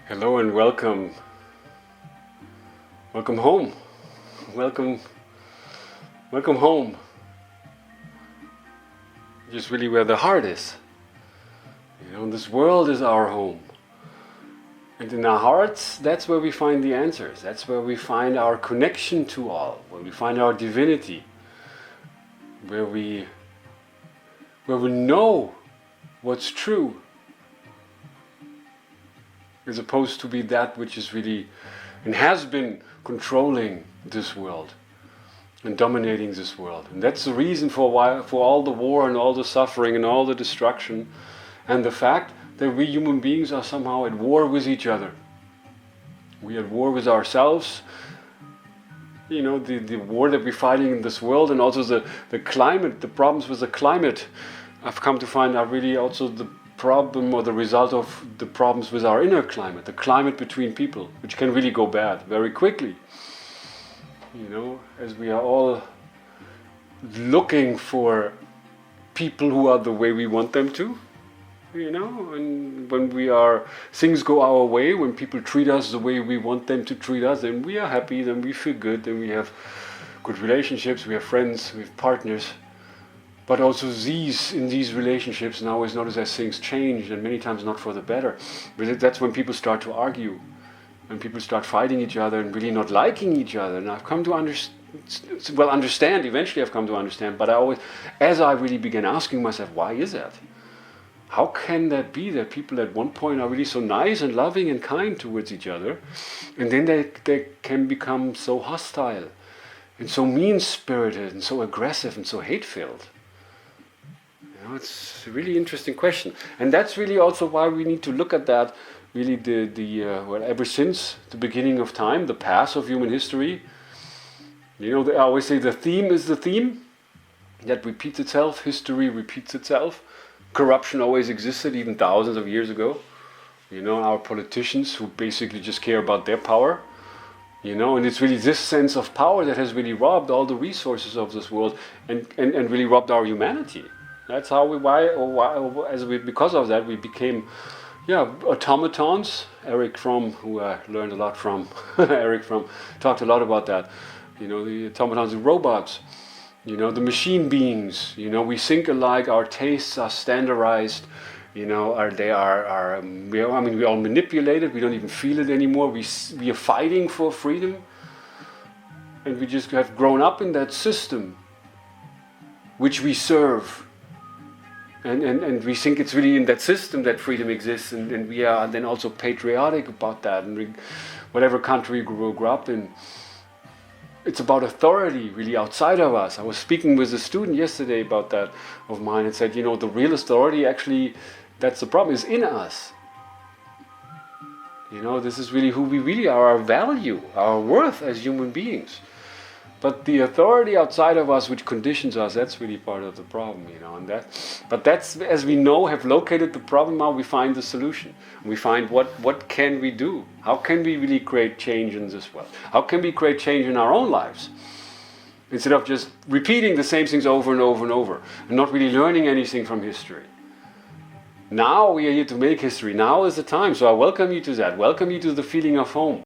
Hello and welcome. Welcome home. Welcome home. Just really where the heart is. This world is our home. And in our hearts, that's where we find the answers. That's where we find our connection to all, where we find our divinity, where we know what's true, as opposed to be that which is really and has been controlling this world and dominating this world. And that's the reason for all the war and all the suffering and all the destruction, and the fact that we human beings are somehow at war with each other. We are at war with ourselves. The war that we're fighting in this world, and also the climate, the problems with the climate, I've come to find are really also the problem or the result of the problems with our inner climate, the climate between people, which can really go bad very quickly. As we are all looking for people who are the way we want them to, and when things go our way, when people treat us the way we want them to treat us, then we are happy, then we feel good, then we have good relationships, we have friends, we have partners. But also in these relationships, and I always notice as things change, and many times not for the better. But that's when people start to argue, when people start fighting each other and really not liking each other. And I've come to understand, eventually I've come to understand, but as I really began asking myself, why is that? How can that be that people at one point are really so nice and loving and kind towards each other, and then they can become so hostile, and so mean-spirited, and so aggressive, and so hate-filled? It's a really interesting question, and that's really also why we need to look at that. Really, ever since the beginning of time, the past of human history. I always say the theme is the theme that repeats itself. History repeats itself. Corruption always existed, even thousands of years ago. Our politicians who basically just care about their power. And it's really this sense of power that has really robbed all the resources of this world and really robbed our humanity. That's how because of that we became, automatons. Eric Fromm, who I learned a lot from, Eric Fromm talked a lot about that. The automatons, the robots, the machine beings. We think alike. Our tastes are standardized. We're all manipulated. We don't even feel it anymore. We are fighting for freedom, and we just have grown up in that system, which we serve. And we think it's really in that system that freedom exists, and we are then also patriotic about that. And whatever country we grew up in, it's about authority really outside of us. I was speaking with a student yesterday about that of mine and said, the real authority actually, that's the problem, is in us. This is really who we really are, our value, our worth as human beings. But the authority outside of us, which conditions us, that's really part of the problem, But that's, as we know, have located the problem. Now we find the solution. We find what can we do? How can we really create change in this world? How can we create change in our own lives? Instead of just repeating the same things over and over and over, and not really learning anything from history. Now we are here to make history. Now is the time. So I welcome you to that. Welcome you to the feeling of home.